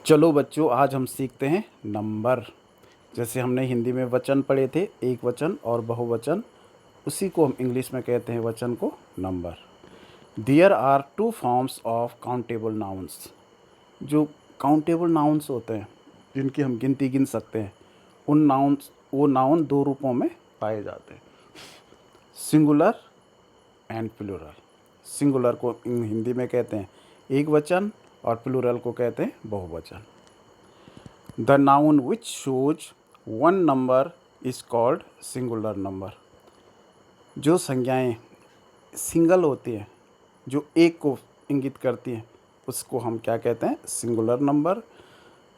चलो बच्चों, आज हम सीखते हैं नंबर। जैसे हमने हिंदी में वचन पढ़े थे, एक वचन और बहुवचन, उसी को हम इंग्लिश में कहते हैं वचन को number. There are two forms of countable nouns. जो काउंटेबल नाउन्स होते हैं, जिनकी हम गिनती गिन सकते हैं, वो नाउन दो रूपों में पाए जाते हैं, सिंगुलर एंड प्लूरल। सिंगुलर को हिंदी में कहते हैं एक वचन और प्लूरल को कहते हैं बहुवचन। The noun which shows one number is called singular number. जो संज्ञाएं सिंगल होती हैं, जो एक को इंगित करती हैं, उसको हम क्या कहते हैं? Singular number.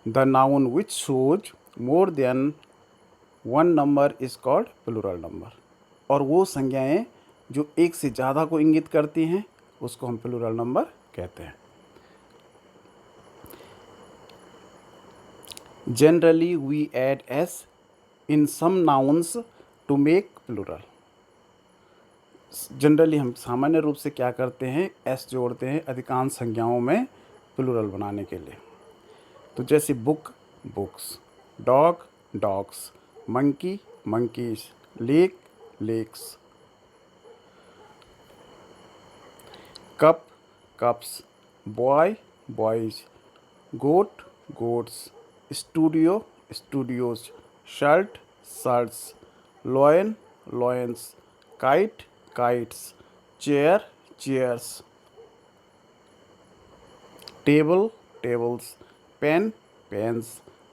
The noun which shows more than one number is called plural number. और वो संज्ञाएं जो एक से ज़्यादा को इंगित करती हैं, उसको हम प्लूरल नंबर कहते हैं। Generally, we add s in some nouns to make plural. Generally हम सामान्य रूप से क्या करते हैं? s जोड़ते हैं अधिकांश संज्ञाओं में प्लूरल बनाने के लिए। तो जैसे book, books, dog, dogs, monkey, monkeys, lake, lakes, cup, cups, boy, boys, goat, goats, studio, studios, shirt, shirts, lion, lions, kite, kites, chair, chairs, table, tables, pen, pens,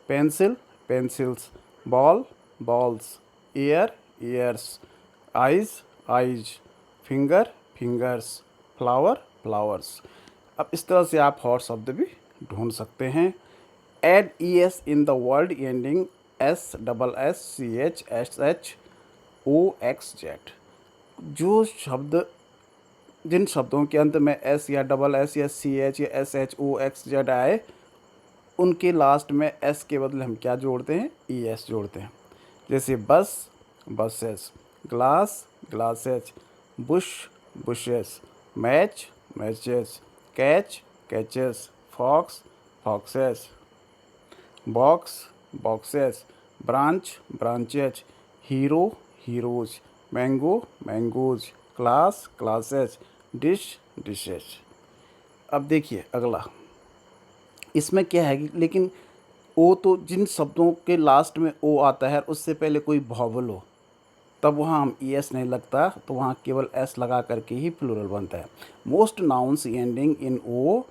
pencil, pencils, ball, balls, ear, ears, eyes, eyes, finger, fingers, flower, flowers. अब इस तरह से आप और शब्द भी ढूंढ सकते हैं। Add es in the word ending s double s c h s h o x z। जो शब्द, जिन शब्दों के अंत में s या डबल s या ch या s h o x z आए, उनके लास्ट में s के बदले हम क्या जोड़ते हैं? es जोड़ते हैं। जैसे bus, buses, glass, glasses, bush, bushes, match, matches, catch, catches, fox, foxes, box, boxes, branch, branches, hero, heroes, mango, mangoes, class, classes, dish, dishes. अब देखिए अगला, इसमें क्या है कि लेकिन ओ, तो जिन शब्दों के लास्ट में ओ आता है उससे पहले कोई वॉवल हो, तब वहाँ हम ई एस नहीं लगता, तो वहाँ केवल एस लगा करके ही प्लूरल बनता है। Most nouns ending in o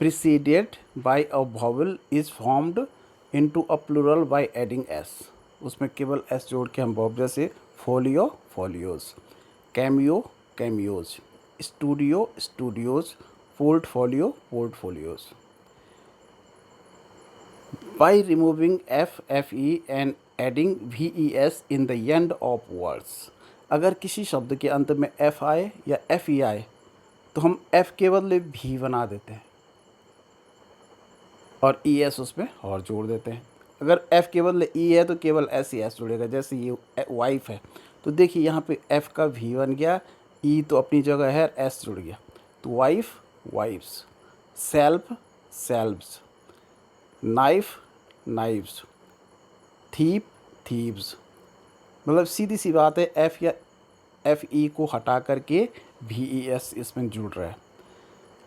preceded by a vowel is formed into a plural by adding s। उसमें केवल s जोड़ के हम वर्ब, जैसे folio, folios, cameo, cameos, studio, studios, portfolio, portfolios. By removing f, fe and adding ves in the end of words। अगर किसी शब्द के अंत में f आए या fe आए, तो हम f के बदले भी बना देते हैं और ई एस उसमें और जोड़ देते हैं। अगर एफ़ के बदले ई है तो केवल एस ही एस जुड़ेगा। जैसे ये वाइफ है, तो देखिए यहाँ पे एफ़ का भी बन गया, ई तो अपनी जगह है, एस जुड़ गया, तो wife, wifes, self, selves, knife, knifes, thief, thieves. मतलब सीधी सी बात है, एफ़ या एफ़ ई को हटा करके भी ई एस इसमें जुड़ रहा है।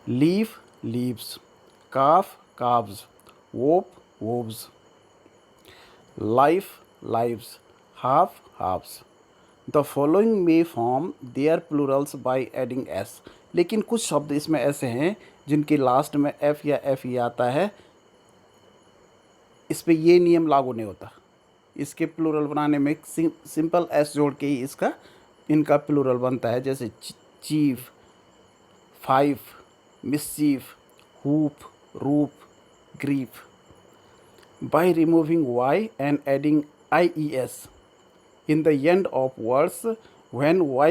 Leaf, leaves, calf, calves, wope, wopes, life, lives, half, halves। The following may form their plurals by adding s। लेकिन कुछ शब्द इसमें ऐसे हैं जिनके लास्ट में f या f ही आता है, इस पे ये नियम लागू नहीं होता। इसके प्लूरल बनाने में सिंपल s जोड़ के ही इनका प्लूरल बनता है। जैसे चीफ, फाइव, मिसचीफ, हूप, रूप, grief। By removing y and adding ies in the end of words when y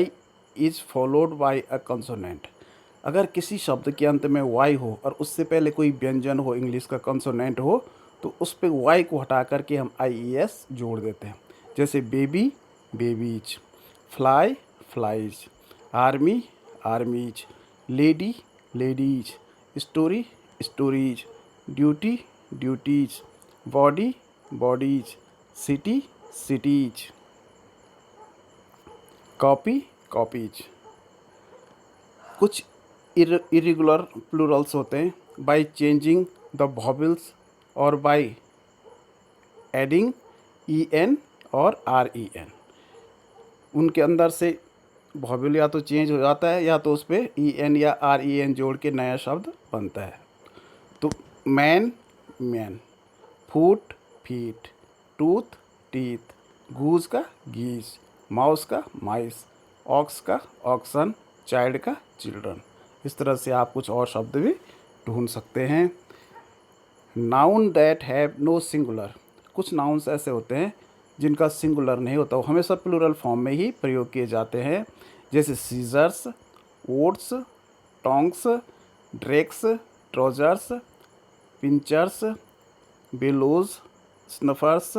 is followed by a consonant। अगर किसी शब्द के अंत में y हो और उससे पहले कोई व्यंजन हो, इंग्लिश का कंसोनेंट हो, तो उस पर y को हटा करके हम ies जोड़ देते हैं। जैसे baby, babies, fly, flies, army, आर्मीज, lady, ladies, story, stories, duty, duties, body, bodies, city, cities, copy, copies. कुछ इरेगुलर प्लूरल्स होते हैं बाय चेंजिंग द वॉवेल्स और बाय एडिंग ई एन और आर ई एन। उनके अंदर से वॉवेल या तो चेंज हो जाता है या तो उस पर ई एन या आर ई एन जोड़ के नया शब्द बनता है। तो मैन, मैन, फूट, फीट, टूथ, टीथ, गूज का गीज, माउस का माइस, ऑक्स का ऑक्सन, चाइल्ड का चिल्ड्रन। इस तरह से आप कुछ और शब्द भी ढूंढ सकते हैं। Noun that have no singular. कुछ नाउन्स ऐसे होते हैं जिनका सिंगुलर नहीं होता, वो हमेशा प्लूरल फॉर्म में ही प्रयोग किए जाते हैं, जैसे scissors, oats, tongs, dregs, trousers, pincers, bellows, snuffers,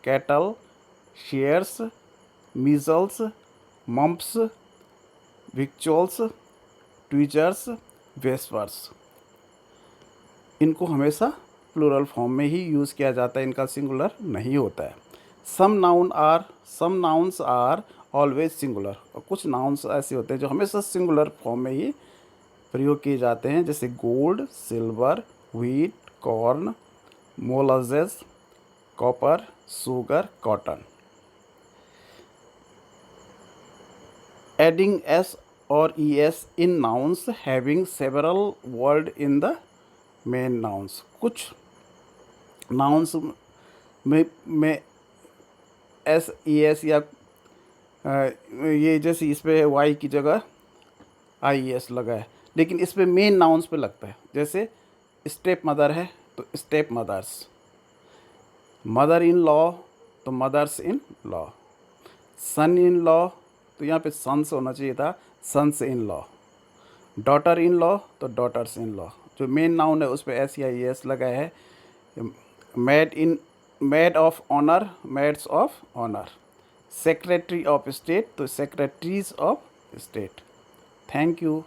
cattle, shears, measles, mumps, victuals, tweezers, vespers. इनको हमेशा प्लूरल फॉर्म में ही यूज़ किया जाता है, इनका सिंगुलर नहीं होता है। Some nouns are always singular. और कुछ नाउन्स ऐसे होते हैं जो हमेशा सिंगुलर फॉर्म में ही प्रयोग किए जाते हैं, जैसे gold, silver, wheat, corn, molasses, copper, sugar, cotton. Adding S और E S in nouns having several word in the main nouns. कुछ नाउन्स में एस ई एस या ये जैसे इस पे वाई की जगह आई एस लगा है, लेकिन इस पे मेन नाउन्स पे लगता है। जैसे स्टेप मदर है तो step mothers, mother in law तो mothers in law, son in law तो यहाँ पे सन्स होना चाहिए था, sons in law, daughter in law तो डॉटर्स इन लॉ। जो मेन नाउन है उस पर एस या ई एस लगा है। Maid of honour, maids of honour, secretary of state तो secretaries of state. Thank you.